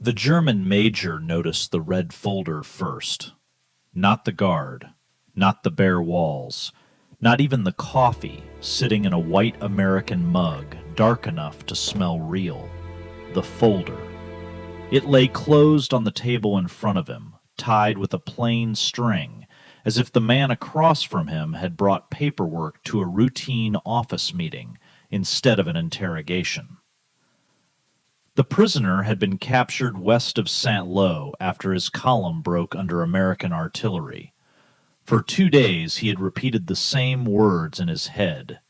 The German major noticed the red folder first. Not the guard, not the bare walls, not even the coffee sitting in a white American mug dark enough to smell real. The folder. It lay closed on the table in front of him, tied with a plain string, as if the man across from him had brought paperwork to a routine office meeting instead of an interrogation. The prisoner had been captured west of Saint-Lô after his column broke under American artillery. For 2 days he had repeated the same words in his head: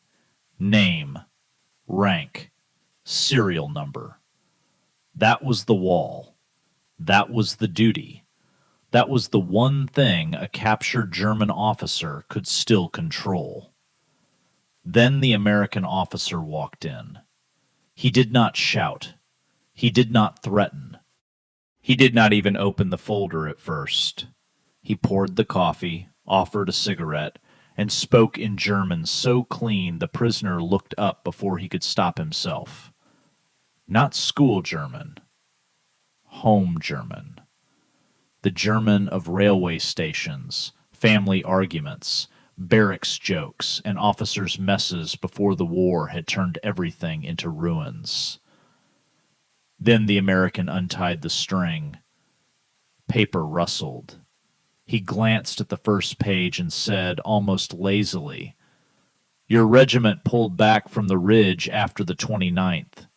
name, rank, serial number. That was the wall. That was the duty. That was the one thing a captured German officer could still control. Then the American officer walked in. He did not shout. He did not threaten. He did not even open the folder at first. He poured the coffee, offered a cigarette, and spoke in German so clean the prisoner looked up before he could stop himself. Not school German. Home German. The German of railway stations, family arguments, barracks jokes, and officers' messes before the war had turned everything into ruins. Then the American untied the string. Paper rustled. He glanced at the first page and said, almost lazily, "Your regiment pulled back from the ridge after the 29th.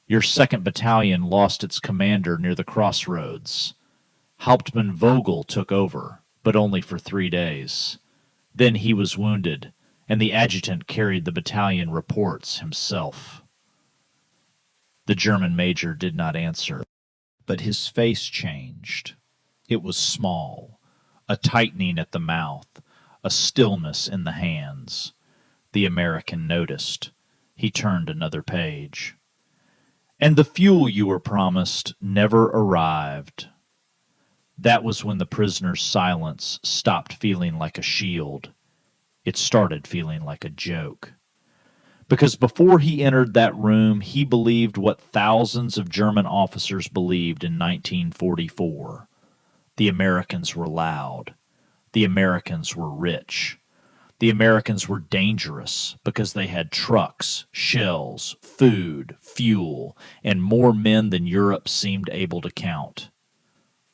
Your 2nd Battalion lost its commander near the crossroads. Hauptmann Vogel took over, but only for 3 days. Then he was wounded, and the adjutant carried the battalion reports himself." The German major did not answer, but his face changed. It was small, a tightening at the mouth, a stillness in the hands. The American noticed. He turned another page. "And the fuel you were promised never arrived." That was when the prisoner's silence stopped feeling like a shield. It started feeling like a joke. Because before he entered that room, he believed what thousands of German officers believed in 1944. The Americans were loud. The Americans were rich. The Americans were dangerous because they had trucks, shells, food, fuel, and more men than Europe seemed able to count.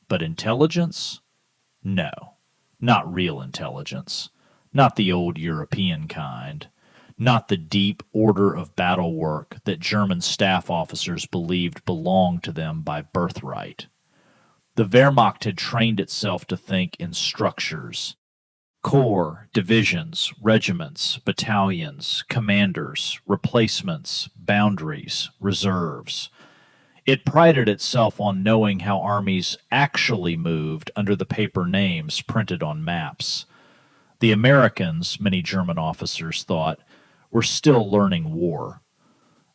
But intelligence? No, not real intelligence. Not the old European kind. Not the deep order of battle work that German staff officers believed belonged to them by birthright. The Wehrmacht had trained itself to think in structures. Corps, divisions, regiments, battalions, commanders, replacements, boundaries, reserves. It prided itself on knowing how armies actually moved under the paper names printed on maps. The Americans, many German officers thought, were still learning war.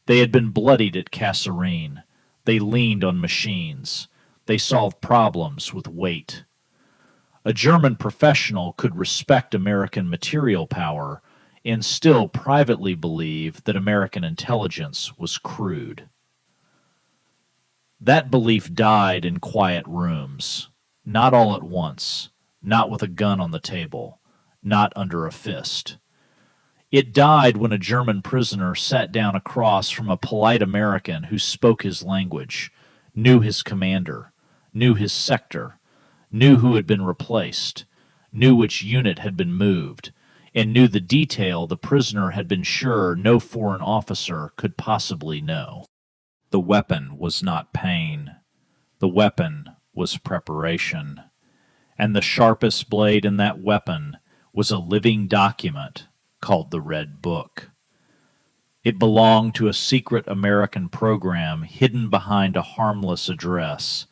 They had been bloodied at Kasserine. They leaned on machines. They solved problems with weight. A German professional could respect American material power and still privately believe that American intelligence was crude. That belief died in quiet rooms, not all at once, not with a gun on the table, not under a fist. It died when a German prisoner sat down across from a polite American who spoke his language, knew his commander, knew his sector, knew who had been replaced, knew which unit had been moved, and knew the detail the prisoner had been sure no foreign officer could possibly know. The weapon was not pain. The weapon was preparation. And the sharpest blade in that weapon was a living document called the Red Book. It belonged to a secret American program hidden behind a harmless address,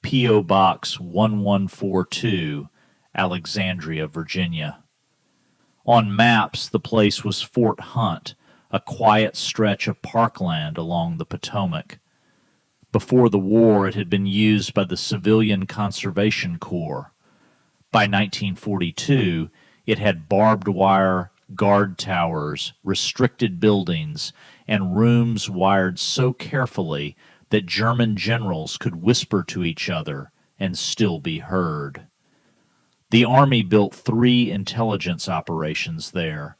P.O. Box 1142, Alexandria, Virginia. On maps, the place was Fort Hunt, a quiet stretch of parkland along the Potomac. Before the war, it had been used by the Civilian Conservation Corps. By 1942, it had barbed wire, guard towers, restricted buildings, and rooms wired so carefully that German generals could whisper to each other and still be heard. The Army built 3 intelligence operations there.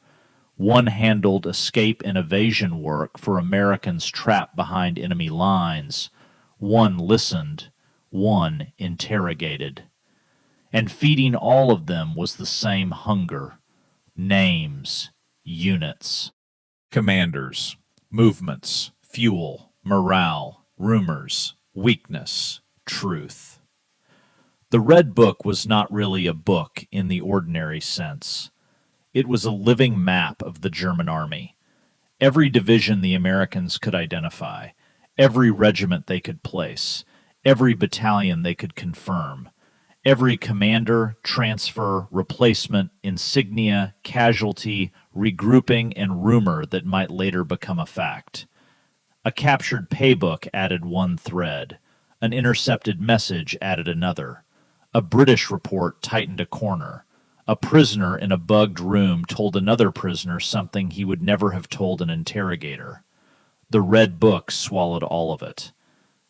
One handled escape and evasion work for Americans trapped behind enemy lines. One listened. One interrogated. And feeding all of them was the same hunger. Names, units, commanders, movements, fuel, morale, rumors, weakness, truth. The Red Book was not really a book in the ordinary sense. It was a living map of the German army. Every division the Americans could identify, every regiment they could place, every battalion they could confirm, every commander, transfer, replacement, insignia, casualty, regrouping, and rumor that might later become a fact. A captured paybook added one thread. An intercepted message added another. A British report tightened a corner. A prisoner in a bugged room told another prisoner something he would never have told an interrogator. The Red Book swallowed all of it.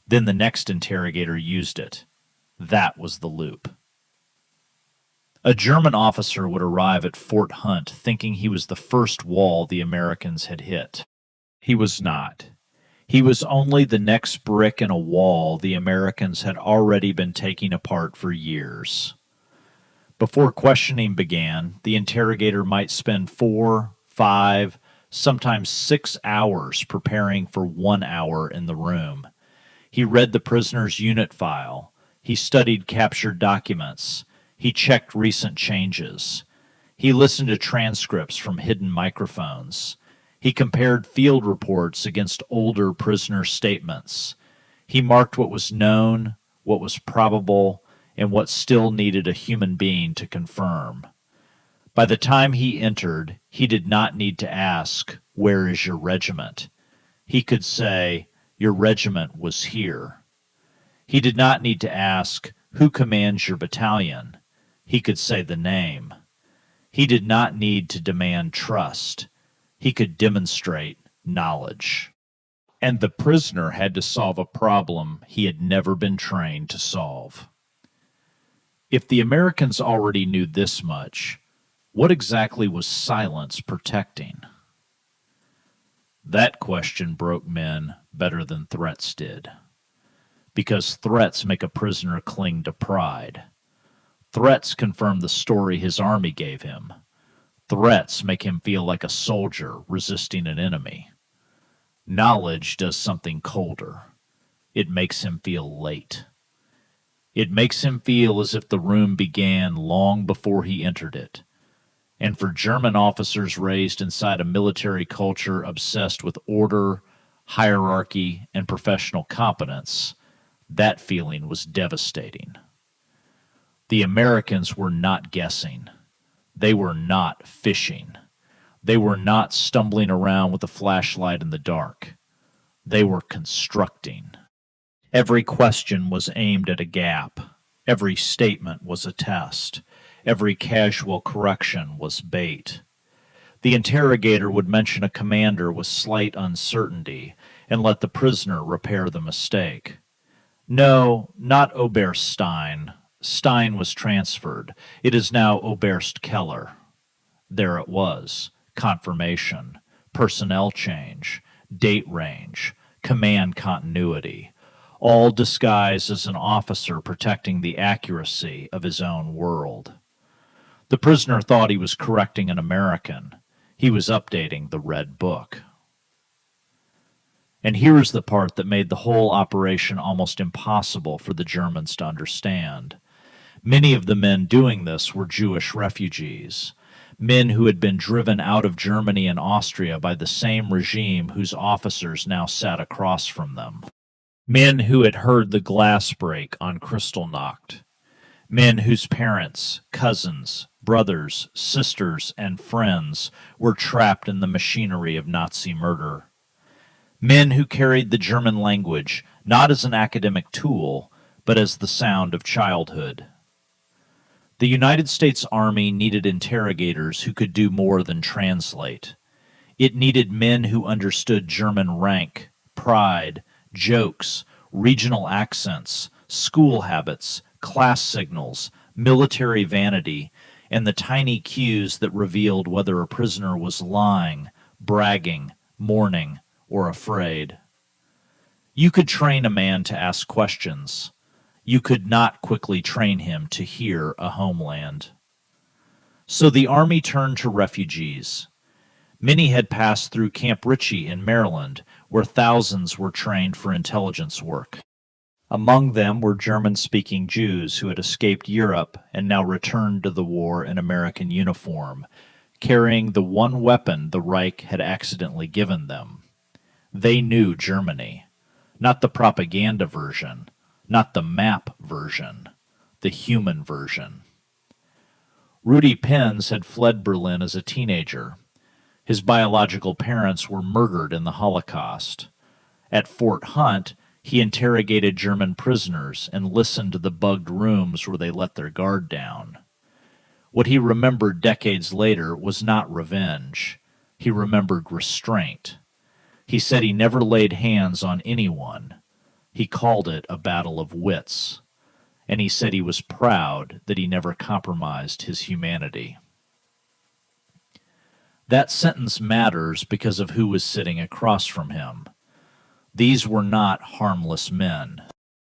Then the next interrogator used it. That was the loop. A German officer would arrive at Fort Hunt thinking he was the first wall the Americans had hit. He was not. He was only the next brick in a wall the Americans had already been taking apart for years. Before questioning began, the interrogator might spend 4, 5, sometimes 6 hours preparing for 1 hour in the room. He read the prisoner's unit file. He studied captured documents. He checked recent changes. He listened to transcripts from hidden microphones. He compared field reports against older prisoner statements. He marked what was known, what was probable, and what still needed a human being to confirm. By the time he entered, he did not need to ask, "Where is your regiment?" He could say, "Your regiment was here." He did not need to ask, "Who commands your battalion?" He could say the name. He did not need to demand trust. He could demonstrate knowledge. And the prisoner had to solve a problem he had never been trained to solve. If the Americans already knew this much, what exactly was silence protecting? That question broke men better than threats did. Because threats make a prisoner cling to pride. Threats confirm the story his army gave him. Threats make him feel like a soldier resisting an enemy. Knowledge does something colder. It makes him feel late. It makes him feel as if the room began long before he entered it. And for German officers raised inside a military culture obsessed with order, hierarchy, and professional competence, that feeling was devastating. The Americans were not guessing. They were not fishing. They were not stumbling around with a flashlight in the dark. They were constructing. Every question was aimed at a gap. Every statement was a test. Every casual correction was bait. The interrogator would mention a commander with slight uncertainty and let the prisoner repair the mistake. No, not Oberst Stein. Stein was transferred. It is now Oberst Keller. There it was. Confirmation. Personnel change. Date range. Command continuity. All disguised as an officer protecting the accuracy of his own world. The prisoner thought he was correcting an American. He was updating the Red Book. And here is the part that made the whole operation almost impossible for the Germans to understand. Many of the men doing this were Jewish refugees, men who had been driven out of Germany and Austria by the same regime whose officers now sat across from them. Men who had heard the glass break on Kristallnacht. Men whose parents, cousins, brothers, sisters, and friends were trapped in the machinery of Nazi murder. Men who carried the German language not as an academic tool, but as the sound of childhood. The United States Army needed interrogators who could do more than translate. It needed men who understood German rank, pride, jokes, regional accents, school habits, class signals, military vanity, and the tiny cues that revealed whether a prisoner was lying, bragging, mourning, or afraid. You could train a man to ask questions. You could not quickly train him to hear a homeland. So the Army turned to refugees. Many had passed through Camp Ritchie in Maryland, where thousands were trained for intelligence work. Among them were German-speaking Jews who had escaped Europe and now returned to the war in American uniform, carrying the one weapon the Reich had accidentally given them. They knew Germany, not the propaganda version, not the map version, the human version. Rudy Penz had fled Berlin as a teenager. His biological parents were murdered in the Holocaust. At Fort Hunt, he interrogated German prisoners and listened to the bugged rooms where they let their guard down. What he remembered decades later was not revenge. He remembered restraint. He said he never laid hands on anyone. He called it a battle of wits. And he said he was proud that he never compromised his humanity. That sentence matters because of who was sitting across from him. These were not harmless men.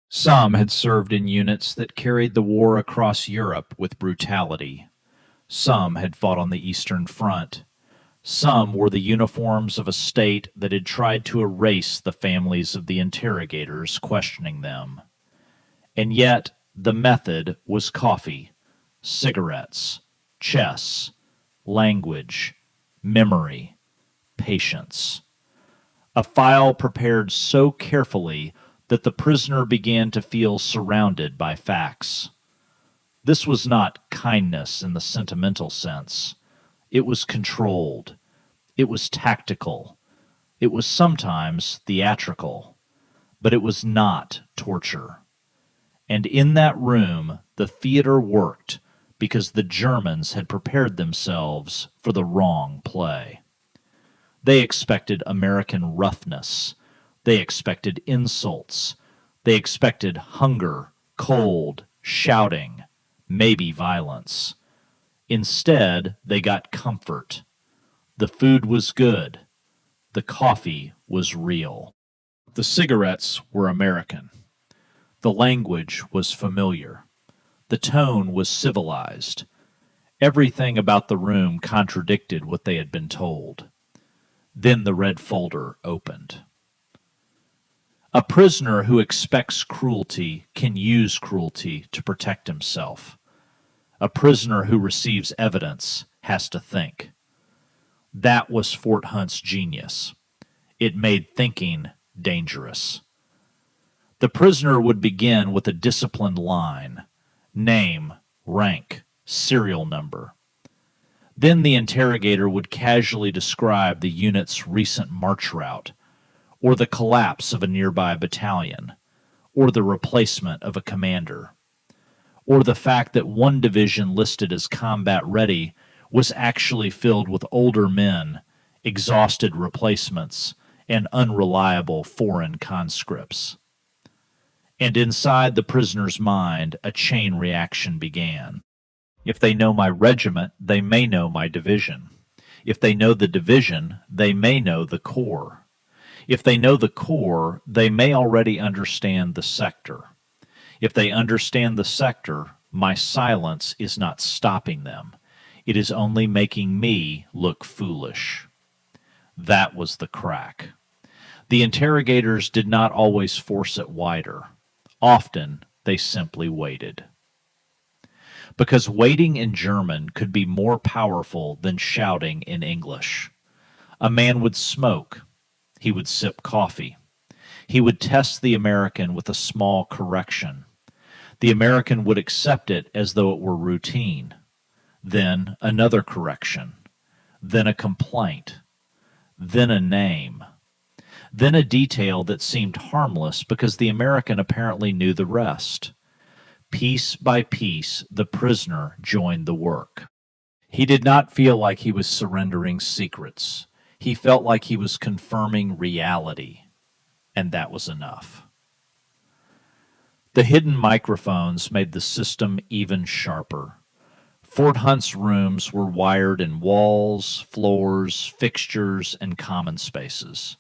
Some had served in units that carried the war across Europe with brutality. Some had fought on the Eastern Front. Some wore the uniforms of a state that had tried to erase the families of the interrogators questioning them. And yet, the method was coffee, cigarettes, chess, language, memory, patience. A file prepared so carefully that the prisoner began to feel surrounded by facts. This was not kindness in the sentimental sense. It was controlled. It was tactical. It was sometimes theatrical. But it was not torture. And in that room, the theater worked because the Germans had prepared themselves for the wrong play. They expected American roughness. They expected insults. They expected hunger, cold, shouting, maybe violence. Instead, they got comfort. The food was good. The coffee was real. The cigarettes were American. The language was familiar. The tone was civilized. Everything about the room contradicted what they had been told. Then the red folder opened. A prisoner who expects cruelty can use cruelty to protect himself. A prisoner who receives evidence has to think. That was Fort Hunt's genius. It made thinking dangerous. The prisoner would begin with a disciplined line: name, rank, serial number. Then the interrogator would casually describe the unit's recent march route, or the collapse of a nearby battalion, or the replacement of a commander, or the fact that one division listed as combat ready was actually filled with older men, exhausted replacements, and unreliable foreign conscripts. And inside the prisoner's mind, a chain reaction began. If they know my regiment, they may know my division. If they know the division, they may know the corps. If they know the corps, they may already understand the sector. If they understand the sector, my silence is not stopping them. It is only making me look foolish. That was the crack. The interrogators did not always force it wider. Often, they simply waited. Because waiting in German could be more powerful than shouting in English. A man would smoke. He would sip coffee. He would test the American with a small correction. The American would accept it as though it were routine. Then another correction. Then a complaint. Then a name. Then a detail that seemed harmless because the American apparently knew the rest. Piece by piece, the prisoner joined the work. He did not feel like he was surrendering secrets. He felt like he was confirming reality, and that was enough. The hidden microphones made the system even sharper. Fort Hunt's rooms were wired in walls, floors, fixtures, and common spaces.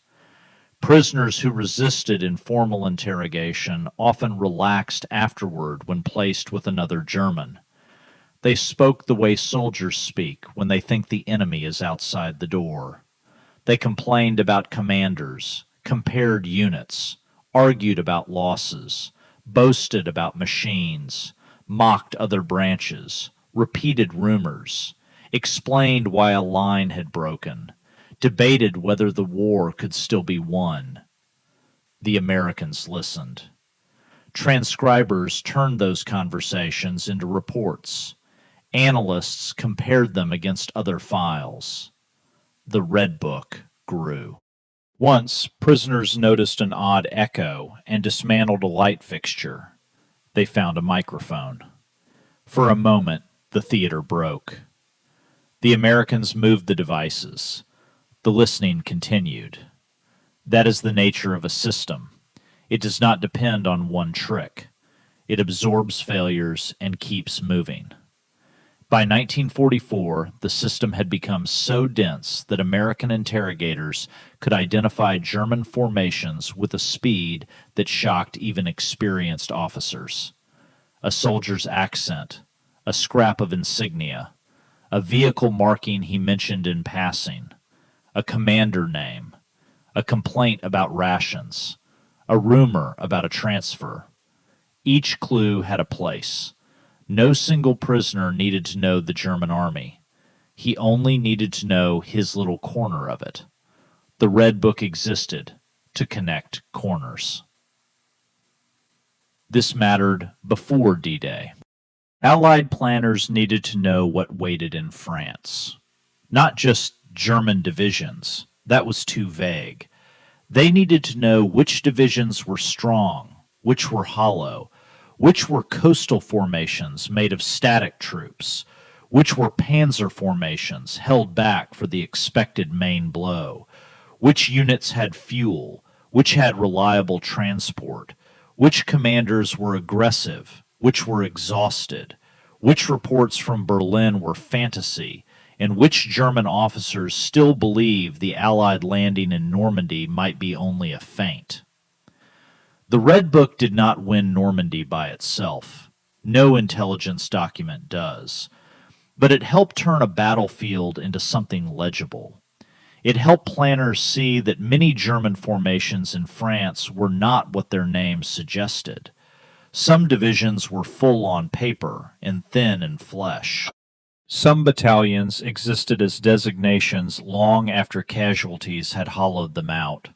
Prisoners who resisted informal interrogation often relaxed afterward when placed with another German. They spoke the way soldiers speak when they think the enemy is outside the door. They complained about commanders, compared units, argued about losses, boasted about machines, mocked other branches, repeated rumors, explained why a line had broken, debated whether the war could still be won. The Americans listened. Transcribers turned those conversations into reports. Analysts compared them against other files. The Red Book grew. Once, prisoners noticed an odd echo and dismantled a light fixture. They found a microphone. For a moment, the theater broke. The Americans moved the devices. The listening continued. That is the nature of a system. It does not depend on one trick. It absorbs failures and keeps moving. By 1944, the system had become so dense that American interrogators could identify German formations with a speed that shocked even experienced officers. A soldier's accent, a scrap of insignia, a vehicle marking he mentioned in passing, a commander name, a complaint about rations, a rumor about a transfer. Each clue had a place. No single prisoner needed to know the German army. He only needed to know his little corner of it. The Red Book existed to connect corners. This mattered before D-Day. Allied planners needed to know what waited in France. Not just German divisions. That was too vague. They needed to know which divisions were strong, which were hollow, which were coastal formations made of static troops, which were panzer formations held back for the expected main blow, which units had fuel, which had reliable transport, which commanders were aggressive, which were exhausted, which reports from Berlin were fantasy, and which German officers still believed the Allied landing in Normandy might be only a feint. The Red Book did not win Normandy by itself. No intelligence document does. But it helped turn a battlefield into something legible. It helped planners see that many German formations in France were not what their names suggested. Some divisions were full on paper and thin in flesh. Some battalions existed as designations long after casualties had hollowed them out.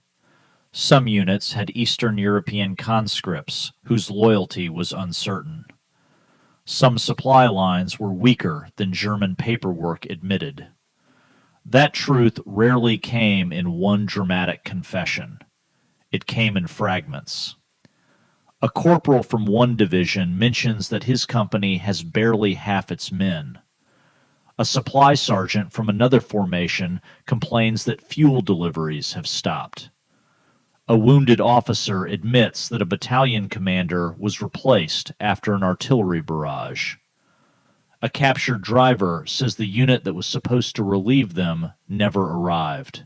Some units had Eastern European conscripts whose loyalty was uncertain. Some supply lines were weaker than German paperwork admitted. That truth rarely came in one dramatic confession. It came in fragments. A corporal from one division mentions that his company has barely half its men. A supply sergeant from another formation complains that fuel deliveries have stopped. A wounded officer admits that a battalion commander was replaced after an artillery barrage. A captured driver says the unit that was supposed to relieve them never arrived.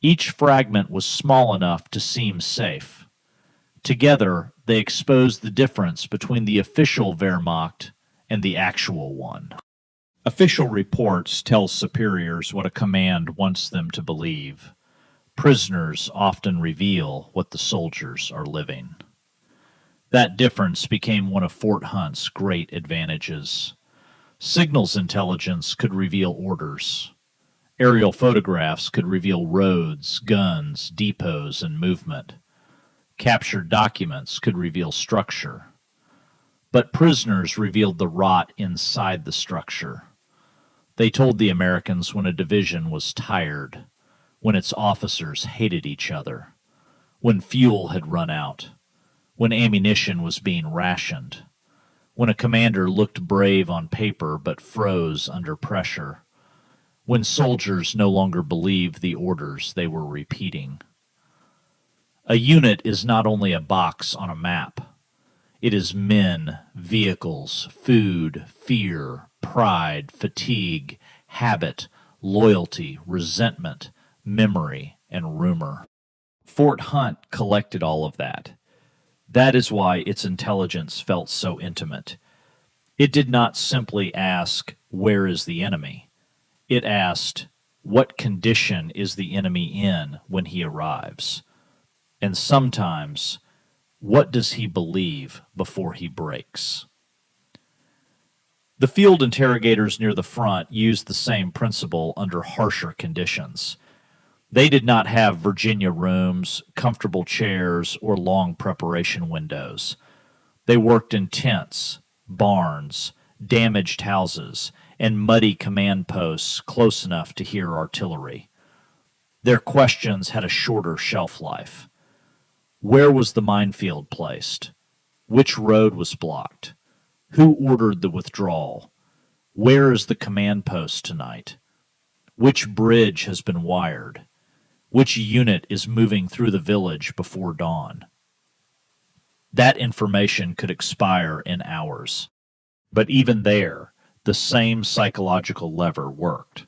Each fragment was small enough to seem safe. Together, they expose the difference between the official Wehrmacht and the actual one. Official reports tell superiors what a command wants them to believe. Prisoners often reveal what the soldiers are living. That difference became one of Fort Hunt's great advantages. Signals intelligence could reveal orders. Aerial photographs could reveal roads, guns, depots, and movement. Captured documents could reveal structure. But prisoners revealed the rot inside the structure. They told the Americans when a division was tired, when its officers hated each other, when fuel had run out, when ammunition was being rationed, when a commander looked brave on paper but froze under pressure, when soldiers no longer believed the orders they were repeating. A unit is not only a box on a map. It is men, vehicles, food, fear, pride, fatigue, habit, loyalty, resentment, memory, and rumor. Fort Hunt collected all of that. That is why its intelligence felt so intimate. It did not simply ask, "Where is the enemy?" It asked, "What condition is the enemy in when he arrives?" And sometimes, "What does he believe before he breaks?" The field interrogators near the front used the same principle under harsher conditions. They did not have Virginia rooms, comfortable chairs, or long preparation windows. They worked in tents, barns, damaged houses, and muddy command posts close enough to hear artillery. Their questions had a shorter shelf life. Where was the minefield placed? Which road was blocked? Who ordered the withdrawal? Where is the command post tonight? Which bridge has been wired? Which unit is moving through the village before dawn? That information could expire in hours. But even there, the same psychological lever worked.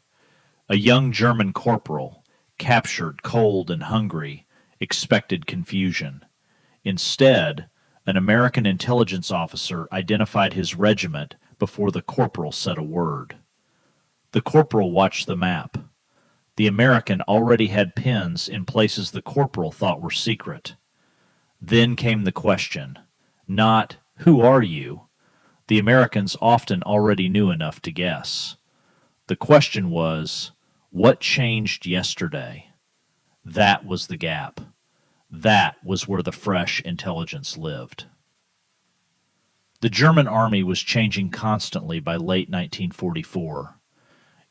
A young German corporal, captured cold and hungry, expected confusion. Instead, an American intelligence officer identified his regiment before the corporal said a word. The corporal watched the map. The American already had pins in places the corporal thought were secret. Then came the question, not, "Who are you?" The Americans often already knew enough to guess. The question was, "What changed yesterday?" That was the gap. That was where the fresh intelligence lived. The German army was changing constantly by late 1944.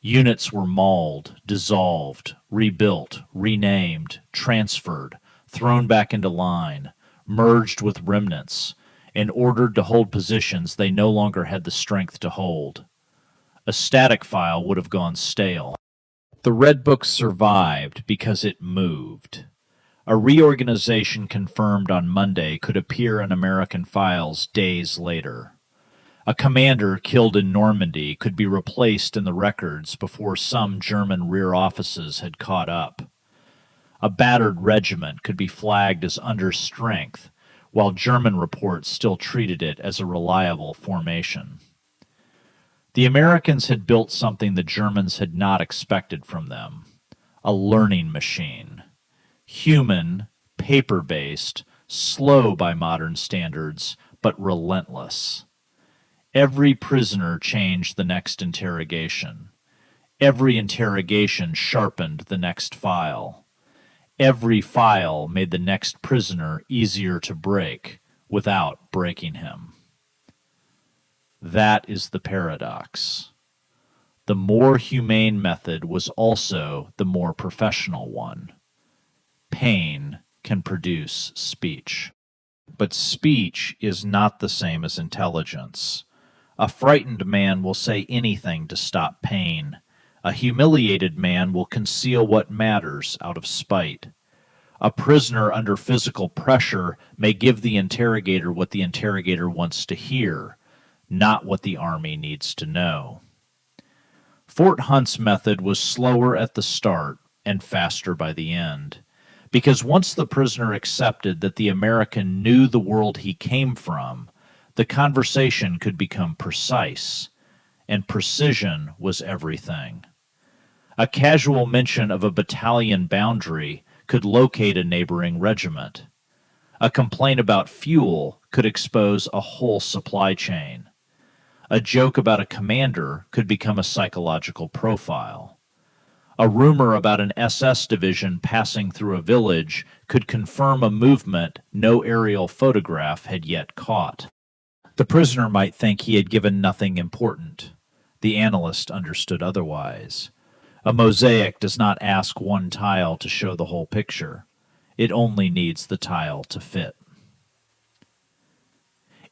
Units were mauled, dissolved, rebuilt, renamed, transferred, thrown back into line, merged with remnants, and ordered to hold positions they no longer had the strength to hold. A static file would have gone stale. The Red Book survived because it moved. A reorganization confirmed on Monday could appear in American files days later. A commander killed in Normandy could be replaced in the records before some German rear offices had caught up. A battered regiment could be flagged as under strength, while German reports still treated it as a reliable formation. The Americans had built something the Germans had not expected from them, a learning machine. Human, paper-based, slow by modern standards, but relentless. Every prisoner changed the next interrogation. Every interrogation sharpened the next file. Every file made the next prisoner easier to break without breaking him. That is the paradox. The more humane method was also the more professional one. Pain can produce speech. But speech is not the same as intelligence. A frightened man will say anything to stop pain. A humiliated man will conceal what matters out of spite. A prisoner under physical pressure may give the interrogator what the interrogator wants to hear, not what the army needs to know. Fort Hunt's method was slower at the start and faster by the end, because once the prisoner accepted that the American knew the world he came from, the conversation could become precise, and precision was everything. A casual mention of a battalion boundary could locate a neighboring regiment. A complaint about fuel could expose a whole supply chain. A joke about a commander could become a psychological profile. A rumor about an SS division passing through a village could confirm a movement no aerial photograph had yet caught. The prisoner might think he had given nothing important. The analyst understood otherwise. A mosaic does not ask one tile to show the whole picture. It only needs the tile to fit.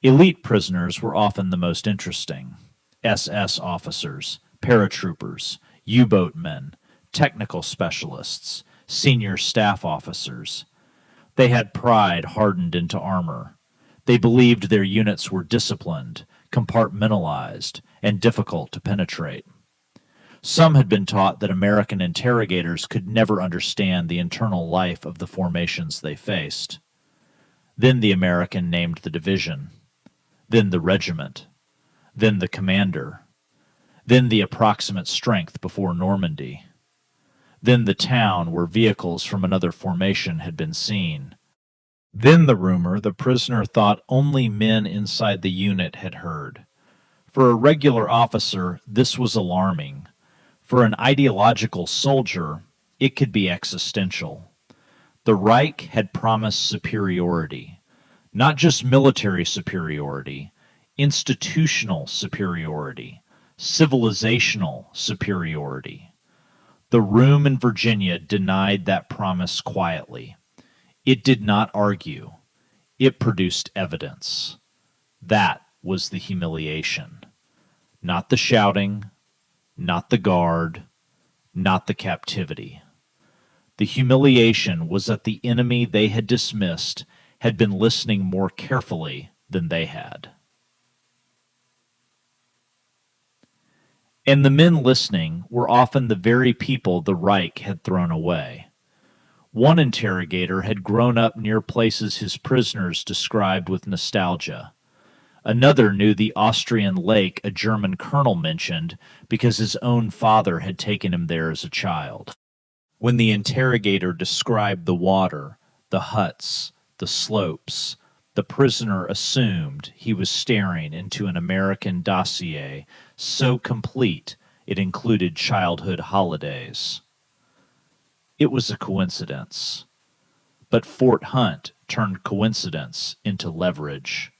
Elite prisoners were often the most interesting. SS officers, paratroopers, U-boat men, technical specialists, senior staff officers. They had pride hardened into armor. They believed their units were disciplined, compartmentalized, and difficult to penetrate. Some had been taught that American interrogators could never understand the internal life of the formations they faced. Then the American named the division, then the regiment, then the commander, then the approximate strength before Normandy, then the town where vehicles from another formation had been seen, then the rumor the prisoner thought only men inside the unit had heard. For a regular officer, this was alarming. For an ideological soldier, it could be existential. The Reich had promised superiority, not just military superiority, institutional superiority, civilizational superiority. The room in Virginia denied that promise quietly. It did not argue. It produced evidence. That was the humiliation. Not the shouting, not the guard, not the captivity. The humiliation was that the enemy they had dismissed had been listening more carefully than they had. And the men listening were often the very people the Reich had thrown away. One interrogator had grown up near places his prisoners described with nostalgia. Another knew the Austrian lake a German colonel mentioned because his own father had taken him there as a child. When the interrogator described the water, the huts, the slopes, the prisoner assumed he was staring into an American dossier so complete it included childhood holidays. It was a coincidence. But Fort Hunt turned coincidence into leverage.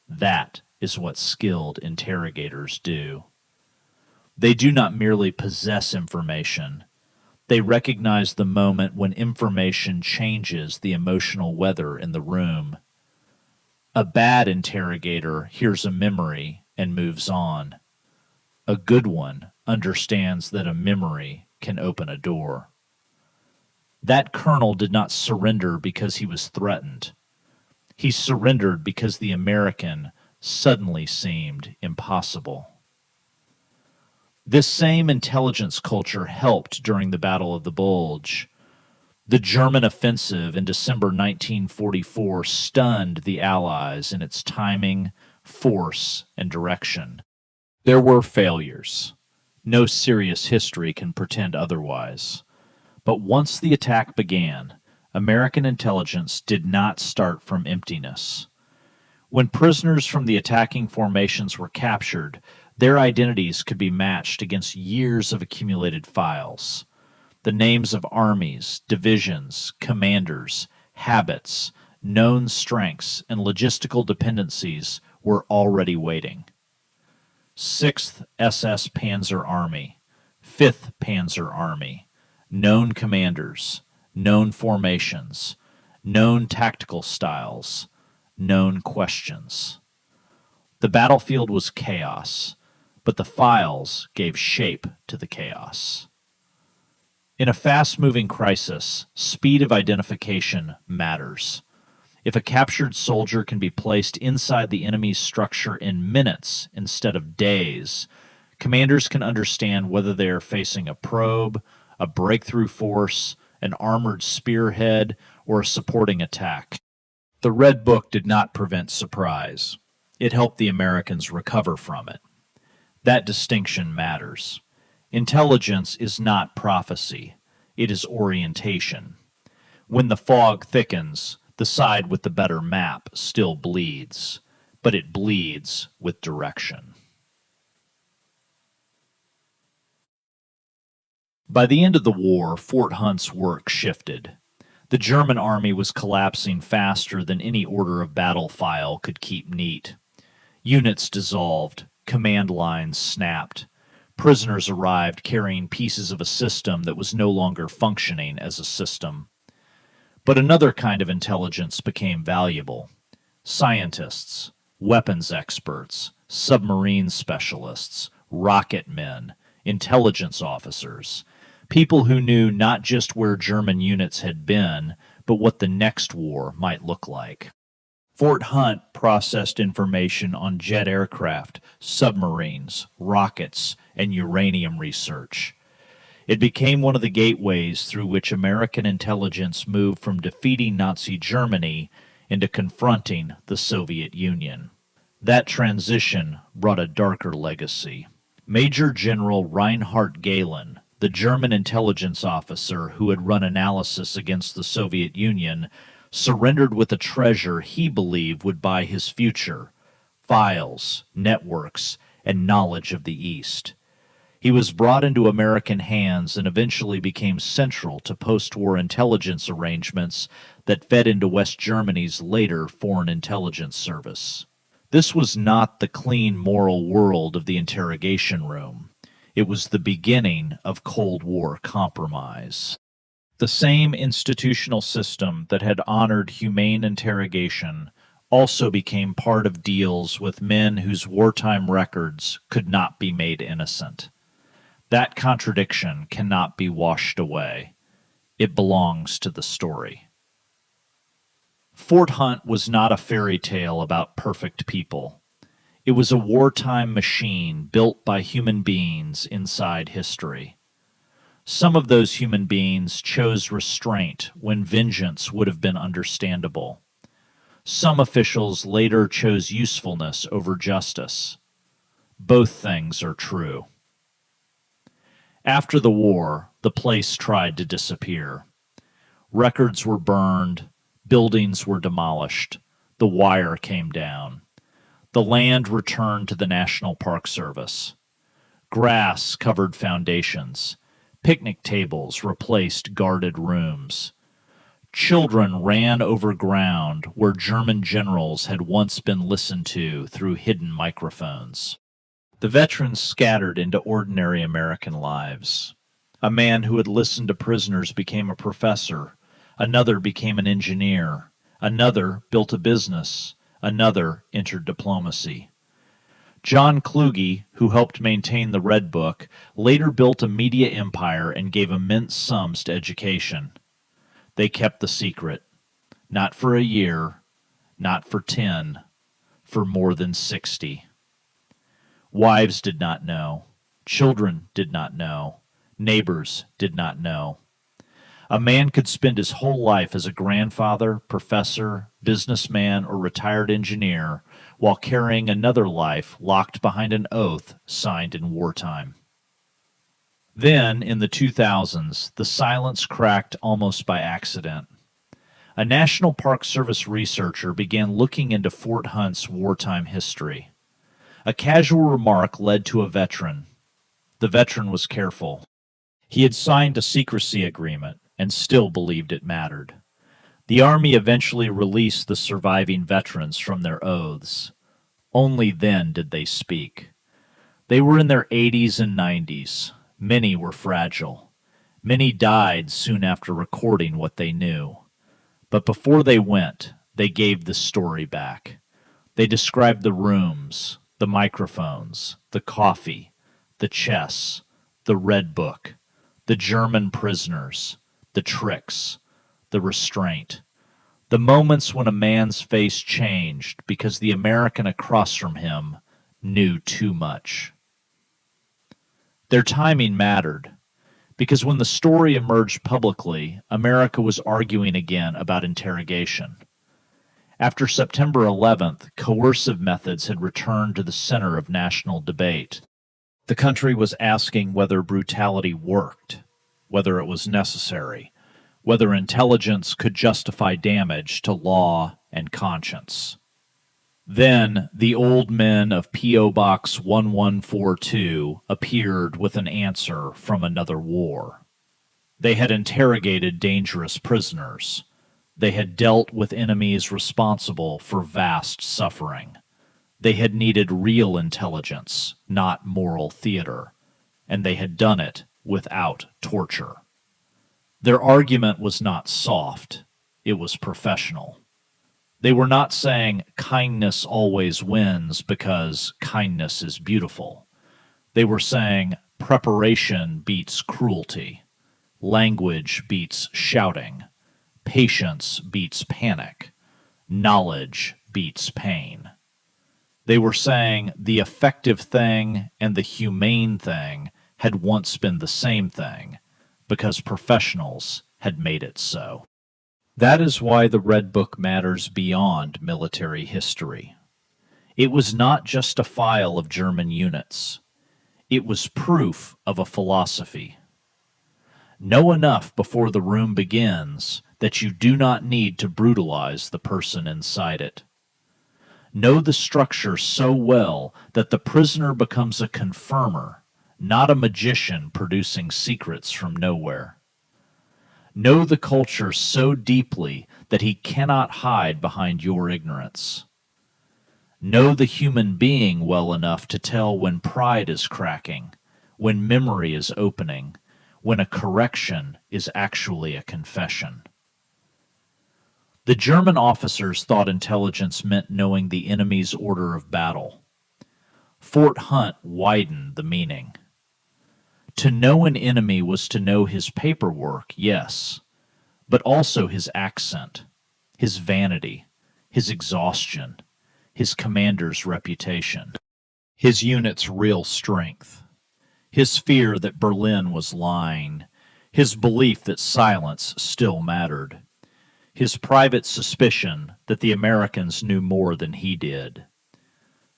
That is what skilled interrogators do. They do not merely possess information. They recognize the moment when information changes the emotional weather in the room. A bad interrogator hears a memory and moves on. A good one understands that a memory can open a door. That colonel did not surrender because he was threatened. He surrendered because the American suddenly seemed impossible. This same intelligence culture helped during the Battle of the Bulge. The German offensive in December 1944 stunned the Allies in its timing, force, and direction. There were failures. No serious history can pretend otherwise. But once the attack began, American intelligence did not start from emptiness. When prisoners from the attacking formations were captured, their identities could be matched against years of accumulated files. The names of armies, divisions, commanders, habits, known strengths, and logistical dependencies were already waiting. 6th SS Panzer Army, 5th Panzer Army, known commanders, known formations, known tactical styles, known questions. The battlefield was chaos, but the files gave shape to the chaos. In a fast-moving crisis, speed of identification matters. If a captured soldier can be placed inside the enemy's structure in minutes instead of days, commanders can understand whether they are facing a probe, a breakthrough force, an armored spearhead, or a supporting attack. The Red Book did not prevent surprise. It helped the Americans recover from it. That distinction matters. Intelligence is not prophecy. It is orientation. When the fog thickens, the side with the better map still bleeds, but it bleeds with direction. By the end of the war, Fort Hunt's work shifted. The German army was collapsing faster than any order of battle file could keep neat. Units dissolved, command lines snapped. Prisoners arrived carrying pieces of a system that was no longer functioning as a system. But another kind of intelligence became valuable. Scientists, weapons experts, submarine specialists, rocket men, intelligence officers, people who knew not just where German units had been, but what the next war might look like. Fort Hunt processed information on jet aircraft, submarines, rockets, and uranium research. It became one of the gateways through which American intelligence moved from defeating Nazi Germany into confronting the Soviet Union. That transition brought a darker legacy. Major General Reinhard Gehlen, the German intelligence officer who had run analysis against the Soviet Union, surrendered with a treasure he believed would buy his future: files, networks, and knowledge of the East. He was brought into American hands and eventually became central to post-war intelligence arrangements that fed into West Germany's later Foreign Intelligence Service. This was not the clean moral world of the interrogation room. It was the beginning of Cold War compromise. The same institutional system that had honored humane interrogation also became part of deals with men whose wartime records could not be made innocent. That contradiction cannot be washed away. It belongs to the story. Fort Hunt was not a fairy tale about perfect people. It was a wartime machine built by human beings inside history. Some of those human beings chose restraint when vengeance would have been understandable. Some officials later chose usefulness over justice. Both things are true. After the war, the place tried to disappear. Records were burned, buildings were demolished, the wire came down. The land returned to the National Park Service. Grass covered foundations. Picnic tables replaced guarded rooms. Children ran over ground where German generals had once been listened to through hidden microphones. The veterans scattered into ordinary American lives. A man who had listened to prisoners became a professor. Another became an engineer. Another built a business. Another entered diplomacy. John Kluge, who helped maintain the Red Book, later built a media empire and gave immense sums to education. They kept the secret. Not for a year, not for 10, for more than 60. Wives did not know. Children did not know. Neighbors did not know. A man could spend his whole life as a grandfather, professor, businessman, or retired engineer while carrying another life locked behind an oath signed in wartime. Then, in the 2000s, the silence cracked almost by accident. A National Park Service researcher began looking into Fort Hunt's wartime history. A casual remark led to a veteran. The veteran was careful. He had signed a secrecy agreement and still believed it mattered. The Army eventually released the surviving veterans from their oaths. Only then did they speak. They were in their 80s and 90s. Many were fragile. Many died soon after recording what they knew. But before they went, they gave the story back. They described the rooms, the microphones, the coffee, the chess, the Red Book, the German prisoners, the tricks, the restraint, the moments when a man's face changed because the American across from him knew too much. Their timing mattered, because when the story emerged publicly, America was arguing again about interrogation. After September 11th, coercive methods had returned to the center of national debate. The country was asking whether brutality worked, whether it was necessary, whether intelligence could justify damage to law and conscience. Then the old men of P.O. Box 1142 appeared with an answer from another war. They had interrogated dangerous prisoners. They had dealt with enemies responsible for vast suffering. They had needed real intelligence, not moral theater, and they had done it without torture. Their argument was not soft, it was professional. They were not saying kindness always wins because kindness is beautiful. They were saying preparation beats cruelty, language beats shouting, patience beats panic, knowledge beats pain. They were saying the effective thing and the humane thing had once been the same thing, because professionals had made it so. That is why the Red Book matters beyond military history. It was not just a file of German units. It was proof of a philosophy. Know enough before the room begins that you do not need to brutalize the person inside it. Know the structure so well that the prisoner becomes a confirmer, not a magician producing secrets from nowhere. Know the culture so deeply that he cannot hide behind your ignorance. Know the human being well enough to tell when pride is cracking, when memory is opening, when a correction is actually a confession. The German officers thought intelligence meant knowing the enemy's order of battle. Fort Hunt widened the meaning. To know an enemy was to know his paperwork, yes, but also his accent, his vanity, his exhaustion, his commander's reputation, his unit's real strength, his fear that Berlin was lying, his belief that silence still mattered, his private suspicion that the Americans knew more than he did.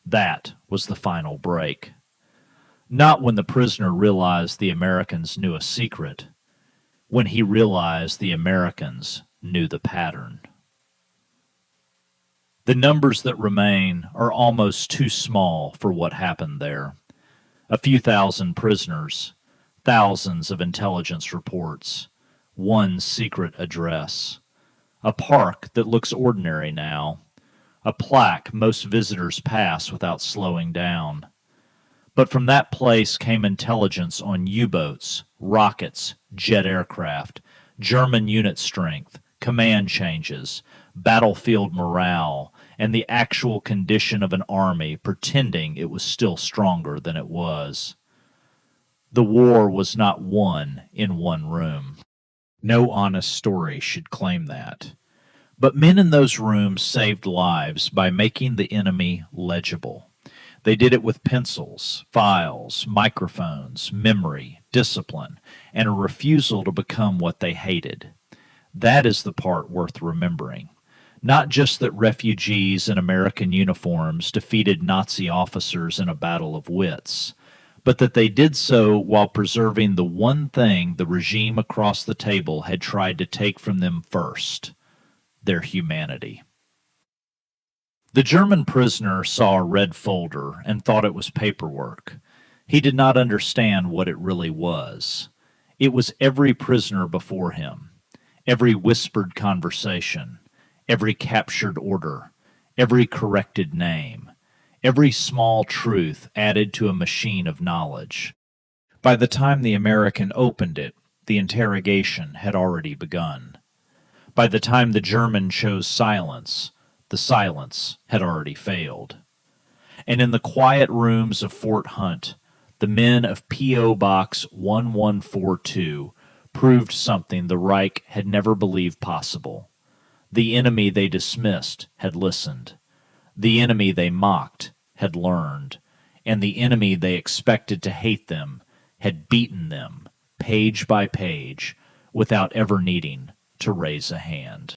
That was the final break. Not when the prisoner realized the Americans knew a secret, when he realized the Americans knew the pattern. The numbers that remain are almost too small for what happened there. A few thousand prisoners, thousands of intelligence reports, one secret address, a park that looks ordinary now, a plaque most visitors pass without slowing down. But from that place came intelligence on U-boats, rockets, jet aircraft, German unit strength, command changes, battlefield morale, and the actual condition of an army pretending it was still stronger than it was. The war was not won in one room. No honest story should claim that. But men in those rooms saved lives by making the enemy legible. They did it with pencils, files, microphones, memory, discipline, and a refusal to become what they hated. That is the part worth remembering. Not just that refugees in American uniforms defeated Nazi officers in a battle of wits, but that they did so while preserving the one thing the regime across the table had tried to take from them first: their humanity. The German prisoner saw a red folder and thought it was paperwork. He did not understand what it really was. It was every prisoner before him, every whispered conversation, every captured order, every corrected name, every small truth added to a machine of knowledge. By the time the American opened it, the interrogation had already begun. By the time the German chose silence, the silence had already failed. And in the quiet rooms of Fort Hunt, the men of P.O. Box 1142 proved something the Reich had never believed possible. The enemy they dismissed had listened. The enemy they mocked had learned. And the enemy they expected to hate them had beaten them, page by page, without ever needing to raise a hand.